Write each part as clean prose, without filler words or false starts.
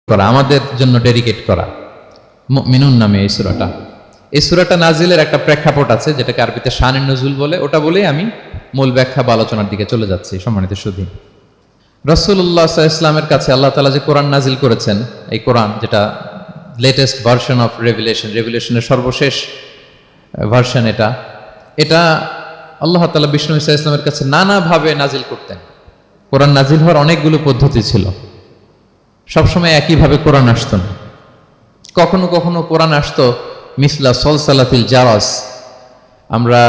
করা, আমাদের জন্য ডেডিকেট করা মুমিনুন নামে এই সূরাটা নাজিলের একটা প্রেক্ষাপট আছে, যেটাকে আরবিতে শানে নুজুল বলে। ওটা বলেই আমি মূল ব্যাখ্যা বা আলোচনার দিকে চলে যাচ্ছি। সম্মানিত সুধী, রাসূলুল্লাহ সাল্লাল্লাহু আলাইহি ওয়াসাল্লামের কাছে আল্লাহ তাআলা যে কোরআন নাজিল করেছেন, এই কোরআন যেটা লেটেস্ট ভার্সন অফ রেভিলেশনের সর্বশেষ ভার্সন, এটা আল্লাহ তাআলা বিষ্ণু ঈসা ইসলামের কাছে নানাভাবে নাজিল করতেন। কোরআন নাজিল হওয়ার অনেকগুলো পদ্ধতি ছিল, সবসময় একইভাবে কোরআন আসতো না। কখনো কখনো কোরআন আসতো মিসলা সলসালাতিল জারাস, আমরা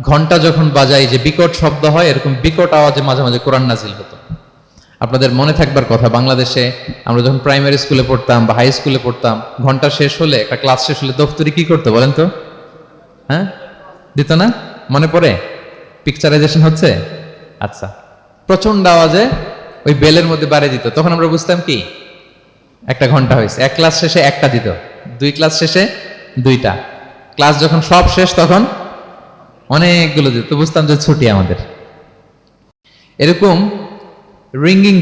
ঘন্টা যখন বাজাই যে বিকট শব্দ হয়, এরকম বিকট আওয়াজে মাঝে মাঝে কোরআন নাজিল হতো। আপনাদের মনে থাকবার কথা, বাংলাদেশে আমরা যখন প্রাইমারি স্কুলে পড়তাম বা হাই স্কুলে পড়তাম, ঘন্টা শেষ হলে, একটা ক্লাস শেষ হলে দফতরি কি করতো বলেন তো? হ্যাঁ, দিত না? মনে পড়ে? পিকচারাইজেশন হচ্ছে? আচ্ছা, প্রচন্ড আওয়াজে ওই বেলের মধ্যে বাড়ি দিত। তখন আমরা বুঝতাম কি একটা ঘন্টা হয়েছে। এক ক্লাস শেষে একটা দিত, দুই ক্লাস শেষে দুইটা, ক্লাস যখন সব শেষ তখন অনেকগুলো দিত, বুঝতাম যে ছুটি আমাদের। এরকম রিঙ্গিং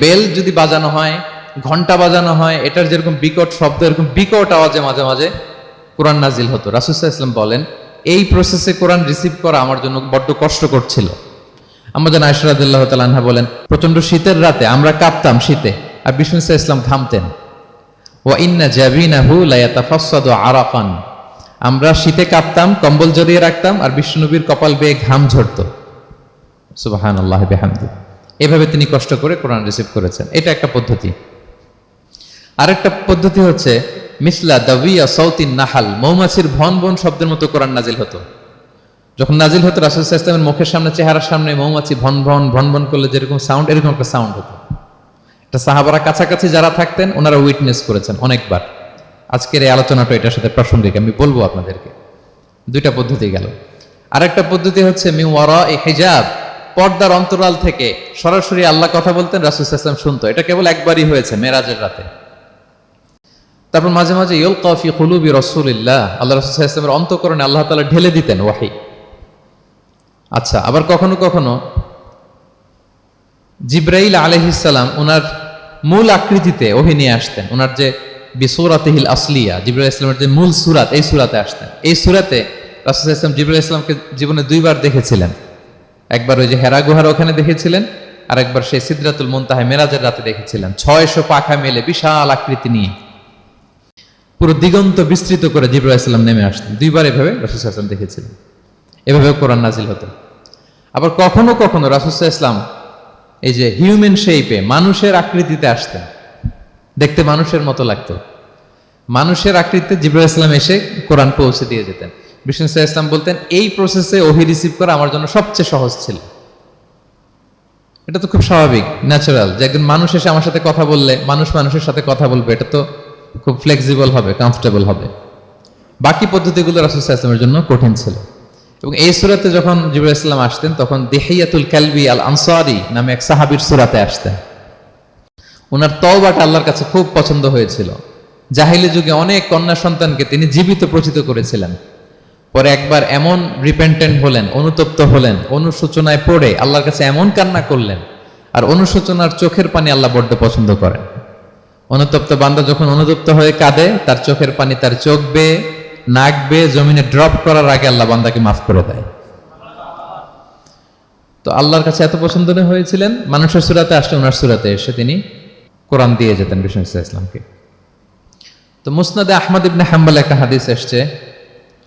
বেল যদি বাজানো হয়, ঘন্টা বাজানো হয়, এটার যেরকম বিকট শব্দ, এরকম বিকট আওয়াজে মাঝে মাঝে কোরআন নাজিল হতো। রাসূল সাল্লাল্লাহু আলাইহি ওয়াসাল্লাম বলেন, এই প্রসেসে কোরআন রিসিভ করা আমার জন্য বড্ড কষ্টকর ছিল। আমাদের আয়েশা রাদিয়াল্লাহু তাআলা আনহা বলেন, প্রচন্ড শীতের রাতে আমরা কাঁপতাম শীতে, আর বিষ্ণু সাল্লাল্লাহু আলাইহি ওয়াসাল্লাম ঘামতেন। ওয়া ইন্না জাবিনাহু লা ইয়াতাফাসসাদু আরাকান, আমরা শীতে কাঁপতাম, কম্বল জড়িয়ে রাখতাম, আর বিষ্ণুনবীর কপাল বেয়ে ঘাম ঝরতো। সুবহানাল্লাহি বিহামদিহি। এভাবে তিনি কষ্ট করে কোরআন রিসিভ করেছেন। এটা একটা পদ্ধতি। আরেকটা পদ্ধতি হচ্ছে মিসলা দাবিয়া সাউতিন নাহাল, মৌমাছির ভন ভন শব্দের মতো কোরআন নাজিল হতো। যখন নাজিল হতো, রাসূল সাল্লাল্লাহু আলাইহি ওয়াসাল্লামের মুখের সামনে, চেহারার সামনে মৌমাছি ভন ভন করলে যেরকম সাউন্ড, এরকম একটা সাউন্ড হতো। এটা সাহাবারা কাছাকাছি যারা থাকতেন ওনারা উইটনেস করেছেন অনেকবার। আজকের এই আলোচনাটা এটার সাথে প্রাসঙ্গিক, আমি বলবো আপনাদেরকে। দুইটা পদ্ধতি গেল। আরেকটা পদ্ধতি হচ্ছে মিন ওয়ারাই হিজাব, পর্দার অন্তরাল থেকে সরাসরি আল্লাহ কথা বলতেন, রাসূল সাল্লাল্লাহু আলাইহি ওয়াসাল্লাম শুনতো। এটা কেবল একবারই হয়েছে, মেরাজের রাতে। তারপর মাঝে মাঝে ইউলকা ফি কুলুবি রাসূলিল্লাহ, আল্লাহ রাসূল সাল্লাল্লাহু আলাইহি ওয়াসাল্লামের অন্তঃকরণে আল্লাহ তাআলা ঢেলে দিতেন ওয়াহি। আচ্ছা, আবার কখনো কখনো জিবরাইল আলাইহিস সালাম ওনার মূল আকৃতিতে ওহী নিয়ে আসতেন। ওনার যে বিসূরাতিহিল আসলিয়া, জিবরাইল আলাইহিস সালামের যে মূল সূরাত, এই সূরাতে আসতেন। এই সূরাতে রাসূল সাল্লাল্লাহু আলাইহি ওয়াসাল্লাম জিবরাইল আলাইহিস সালামকে জীবনে দুইবার দেখেছিলেন। একবার ওই যে হেরা গুহার ওখানে দেখেছিলেন, আর একবার সেই সিদরাতুল মুনতাহা মেরাজের রাতে দেখেছিলেন। 600 পাখা মেলে বিশাল আকৃতি নিয়ে পুরো দিগন্ত বিস্তৃত করে জিবরাইল আলাইহিস সালাম নেমে আসতেন। দুইবার এভাবে রাসূল সাল্লাল্লাহু আলাইহি ওয়াসাল্লাম দেখেছিলেন। এভাবে কোরআন নাজিল হতো। আবার কখনো কখনো রাসূল সাল্লাল্লাহু আলাইহি ওয়াসাল্লাম এই যে হিউম্যান শেপে, মানুষের আকৃতিতে আসতেন, দেখতে মানুষের মতো লাগতো। মানুষের আকৃতিতে জিবরাইল আলাইহিস সালাম এসে কোরআন পৌঁছে দিয়ে যেতেন। বিষ্ণু সাল্লাল্লাহু আলাইহি ওয়াসাল্লাম বলতেন, এই প্রসেসে ওহী রিসিভ করা আমার জন্য সবচেয়ে সহজ ছিল। এটা তো খুব স্বাভাবিক, ন্যাচারাল, যে একজন মানুষ এসে আমার সাথে কথা বললে, মানুষ মানুষের সাথে কথা বলবে, এটা তো খুব ফ্লেক্সিবল হবে, কমফোর্টেবল হবে। বাকি পদ্ধতিগুলো রাসূল সাল্লাল্লাহু আলাইহি ওয়াসাল্লামের জন্য কঠিন ছিল। এবং এই সূরাতে যখন জিবরাইল আলাইহিস সালাম আসতেন, তখন দিহিয়াতুল কালবি আল আনসারী নামে এক সাহাবীর সূরাতে আসতেন। ওনার তওবাটা আল্লাহর কাছে খুব পছন্দ হয়েছিল। জাহিলি যুগে অনেক কন্যা সন্তানকে তিনি জীবিত প্রচিত করেছিলেন। পরে একবার এমন রিপেন্টেন্ট হলেন, অনুতপ্ত হলেন, অনুশোচনায় পড়ে আল্লাহর কাছে এমন কান্না করলেন। আর অনুশোচনার চোখের পানি আল্লাহ বড্ড পছন্দ করেন। অনুতপ্ত বান্দা যখন অনুতপ্ত হয়ে কাঁদে, তার চোখের পানি তার চোখ বেয়ে, নাক বেয়ে জমিনে ড্রপ করার আগে আল্লাহ বান্দাকে মাফ করে দেয়। তো আল্লাহর কাছে এত পছন্দ হয়েছিলেন, মানুষের সূরাতে আসলে ওনার সূরাতে এসে তিনি কোরআন দিয়ে যেতেন বিষ্ণু সাল্লাল্লাহু আলাইহি ওয়াসাল্লামকে। তো মুসনাদে আহমদ ইবনে হাম্বল একটা হাদিস এসছে,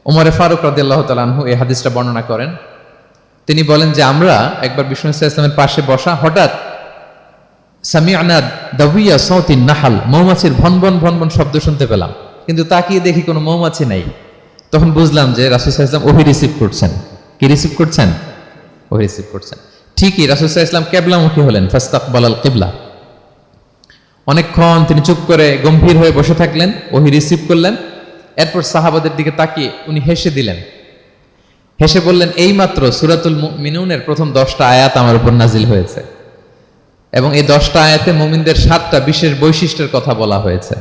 ওমর ফারুক রাদিয়াল্লাহু তাআলা আনহু এই হাদিসটা বর্ণনা করেন। তিনি বলেন যে আমরা একবার বিষ্ণু সাল্লাল্লাহু আলাইহি ওয়াসাল্লামের পাশে বসা, হঠাৎ সামি'না দাবিয়া সাউতিন নাহাল, মৌমাছির ভন ভন শব্দ শুনতে পেলাম, কিন্তু তাকিয়ে দেখি কোনো মৌমাছি নাই। তখন বুঝলাম যে রাসূল সাল্লাল্লাহু আলাইহি ওয়াসাল্লাম ওহী রিসিভ করছেন। কি রিসিভ করছেন? ওহী রিসিভ করছেন। ঠিকই রাসূল সাল্লাল্লাহু আলাইহি ওয়াসাল্লাম কিবলামুখী হলেন, ফাস্তাকবালাল কিবলা। অনেকক্ষণ তিনি চুপ করে গম্ভীর হয়ে বসে থাকলেন, ওহী রিসিভ করলেন। এরপর সাহাবাদের দিকে তাকিয়ে উনি হেসে দিলেন। হেসে বললেন, এইমাত্র সূরাতুল মুমিনুনের প্রথম 10টা আয়াত আমার উপর নাজিল হয়েছে, এবং এই 10টা আয়াতে মুমিনদের 7টা বিশেষ বৈশিষ্ট্যের কথা বলা হয়েছে।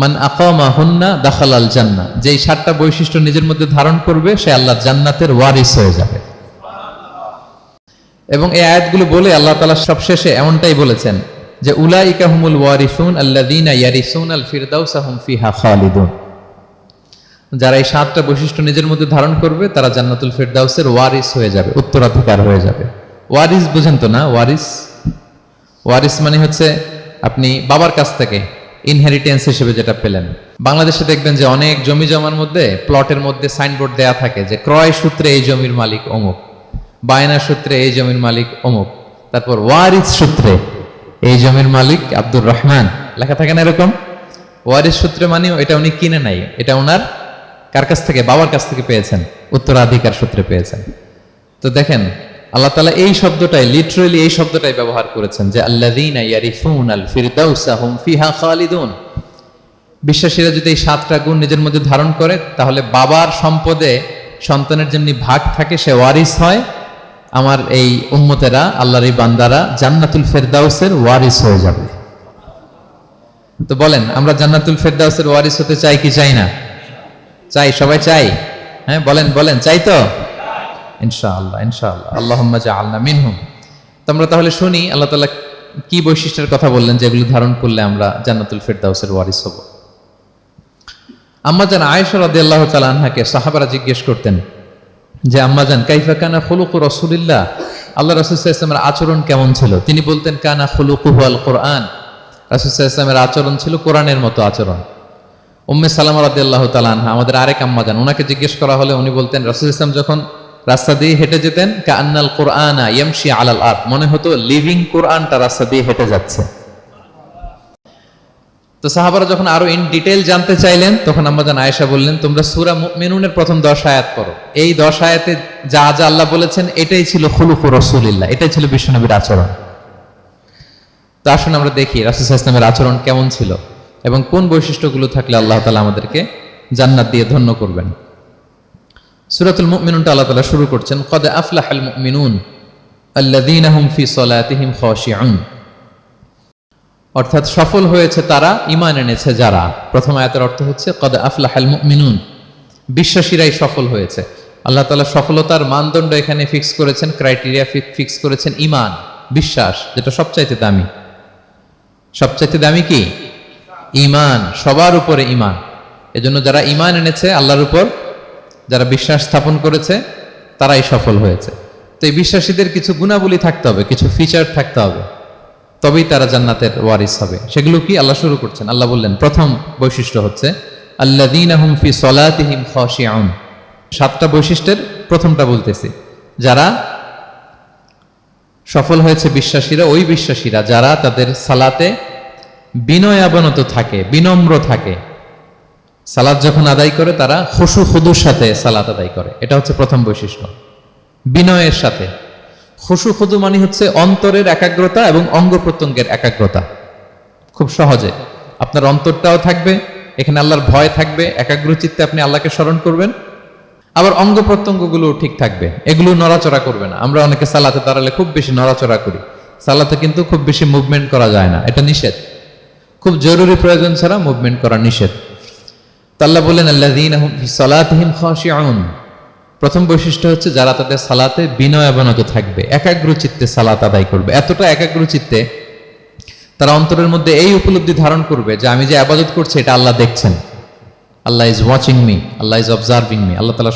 মান আকামা হুন্না দাখালাল জান্নাহ, যেই 7টা বৈশিষ্ট্য নিজের মধ্যে ধারণ করবে সে আল্লাহর জান্নাতের ওয়ারিস হয়ে যাবে। এবং এই আয়াতগুলো বলে আল্লাহ তাআলা সবশেষে এমনটাই বলেছেন, যে উলাইকা হুমুল ওয়ারিসুন আল্লাযীনা ইয়ারিসুনাল ফিরদাউসা হুম ফিহা খালিদুন, যারা এই 7টা বৈশিষ্ট্য নিজের মধ্যে ধারণ করবে তারা জান্নাতুল ফিরদাউসের ওয়ারিস হয়ে যাবে, উত্তরাধিকার হয়ে যাবে। ওয়ারিস বুঝেন তো না? ওয়ারিস, ওয়ারিস মানে হচ্ছে আপনি বাবার কাছ থেকে ইনহেরিটেন্স হিসেবে যেটা পেলেন। বাংলাদেশে দেখবেন যে অনেক জমি জমার মধ্যে প্লটের মধ্যে সাইনবোর্ড দেয়া থাকে যে ক্রয় সূত্রে এই জমির মালিক অমুক, বায়না সূত্রে এই জমির মালিক অমুক, তারপর ওয়ারিস সূত্রে এই জমির মালিক আব্দুর রহমান লেখা থাকে না এরকম। ওয়ারিস সূত্রে মানে এটা উনি কিনে নাই, এটা ওনার কার কাছ থেকে? বাবার কাছ থেকে পেয়েছেন, উত্তরাধিকার সূত্রে পেয়েছেন। তো দেখেন আল্লাহ তাআলা এই শব্দটাই, লিটারালি এই শব্দটাই ব্যবহার করেছেন যে আল্লাযীনা ইয়ারিসুনাল ফিরদাউসা হুম ফিহা খালিদুন। বিশ্বাসীরা যদি এই 7টা গুণ নিজের মধ্যে ধারণ করে তাহলে বাবার সম্পদে সন্তানের যেমনি ভাগ থাকে সে ওয়ারিস হয়, আমার এই উম্মতেরা, আল্লাহর এই বান্দারা জান্নাতুল ফেরদাউসের ওয়ারিস হয়ে যাবে। তো বলেন আমরা জান্নাতুল ফেরদাউসের ওয়ারিস হতে চাই কি চাই না? চাই, সবাই চাই। হ্যাঁ বলেন বলেন, চাই তো? ইনশাআল্লাহ ইনশাআল্লাহ, আল্লাহুম্মা জাআলনা মিনহুম। তোমরা তাহলে শুনি আল্লাহ তাআলা কি বৈশিষ্ট্যের কথা বললেন যেগুলো ধারণ করলে আমরা জান্নাতুল ফেরদাউসের ওয়ারিস হব। আম্মা জান আয়েশা রাদিয়াল্লাহু তাআলা আনহাকে সাহাবারা জিজ্ঞেস করতেন যে আম্মা জান কাইফা কানা খুলুকু রাসূলিল্লাহ, আল্লাহ রাসূল সাল্লাল্লাহু আলাইহি ওয়াসাল্লামের আচরণ কেমন ছিল? তিনি বলতেন কানা খুলুকুহু আল কুরআন, রাসূল সাল্লাল্লাহু আলাইহি ওয়াসাল্লামের আচরণ ছিল কোরআনের মতো আচরণ। উম্মে সালামা রাদিয়াল্লাহু তাআলা আনহা আমাদের আরেক আম্মা জান, ওনাকে জিজ্ঞেস করা হলে উনি বলতেন রাসূল সাল্লাল্লাহু আলাইহি ওয়াসাল্লাম যখন রাস্তা দিয়ে হেঁটে যেতেন কাআন্নাল কুরআনা ইয়ামশি আলাল আরদ, মনে হতো লিভিং কোরআনটা রাস্তা দিয়ে হেঁটে যাচ্ছে। তো সাহাবারা যখন আরো ইন ডিটেইল জানতে চাইলেন তখন আম্মা জান আয়েশা বললেন তোমরা সূরা মুমিনুনের প্রথম 10 আয়াত পড়ো, এই 10 আয়াতে যা যা আল্লাহ বলেছেন এটাই ছিল খুলুকু রাসূলিল্লাহ, এটাই ছিল বিশ্বনবীর আচরণ। তো আসুন আমরা দেখি রাসূল সাল্লাল্লাহু আলাইহি ওয়াসাল্লামের আচরণ কেমন ছিল এবং কোন বৈশিষ্ট্যগুলো থাকলে আল্লাহ তাআলা আমাদেরকে জান্নাত দিয়ে ধন্য করবেন। সূরাতুল মুমিনুনটা আল্লাহ তাআলা শুরু করছেন ক্বাদ আফলাহাল মুমিনুন আল্লাযীনা হুম ফি সালাতিহিম খাশিউন, অর্থাৎ সফল হয়েছে তারা, ঈমান এনেছে যারা। প্রথম আয়াতের অর্থ হচ্ছে ক্বাদ আফলাহাল মুমিনুন, বিশ্বাসীরাই সফল হয়েছে। আল্লাহ তাআলা সফলতার মানদণ্ড এখানে ফিক্স করেছেন, ক্রাইটেরিয়া ফিক্স করেছেন ঈমান, বিশ্বাস, যেটা সবচাইতে দামি। সবচাইতে দামি কি? ঈমান, সবার উপরে ঈমান। এজন্য যারা ঈমান এনেছে আল্লাহর উপর, যারা বিশ্বাস স্থাপন করেছে তারাই সফল হয়েছে। তো এই বিশ্বাসীদের কিছু গুণাবলী থাকতে হবে, কিছু ফিচার থাকতে হবে, তবেই তারা জান্নাতের ওয়ারিস হবে। সেগুলো কি আল্লাহ শুরু করছেন। আল্লাহ বললেন প্রথম বৈশিষ্ট্য হচ্ছে আল্লাযীনা হুম ফি সালাতিহিম খাশিউন। 7টা বৈশিষ্ট্যের প্রথমটা বলতেছি, যারা সফল হয়েছে বিশ্বাসীরা, ওই বিশ্বাসীরা যারা তাদের সালাতে বিনয়াবনত থাকে, বিনম্র থাকে। সালাত যখন আদায় করে তারা খুশু খুদুর সাথে সালাত আদায় করে, এটা হচ্ছে প্রথম বৈশিষ্ট্য, বিনয়ের সাথে। খুশু খুদু মানে হচ্ছে অন্তরের একাগ্রতা এবং অঙ্গ প্রত্যঙ্গের একাগ্রতা। খুব সহজে আপনার অন্তরটাও থাকবে, এখানে আল্লাহর ভয় থাকবে, একাগ্র চিত্তে আপনি আল্লাহকে স্মরণ করবেন, আবার অঙ্গ প্রত্যঙ্গগুলো ঠিক থাকবে, এগুলো নড়াচড়া করবে না। আমরা অনেকে সালাতে দাঁড়ালে খুব বেশি নড়াচড়া করি, সালাতে কিন্তু খুব বেশি মুভমেন্ট করা যায় না, এটা নিষেধ। খুব জরুরি প্রয়োজন ছাড়া মুভমেন্ট করা নিষেধ। আল্লাহ বলেন আল্লাযীনা হুম ফি সালাতিহিম খাশিউন, প্রথম বৈশিষ্ট্য হচ্ছে যারা তাদের সালাতে বিনয়াবনত থাকবে, একাগ্র চিত্তে সালাত আদায় করবে। এতটা একাগ্র চিত্তে তারা অন্তরের মধ্যে এই উপলব্ধি ধারণ করবে যে আমি যে ইবাদত করছি এটা আল্লাহ দেখছেন, Allah is watching me, Allah is observing me. Allah তাআলা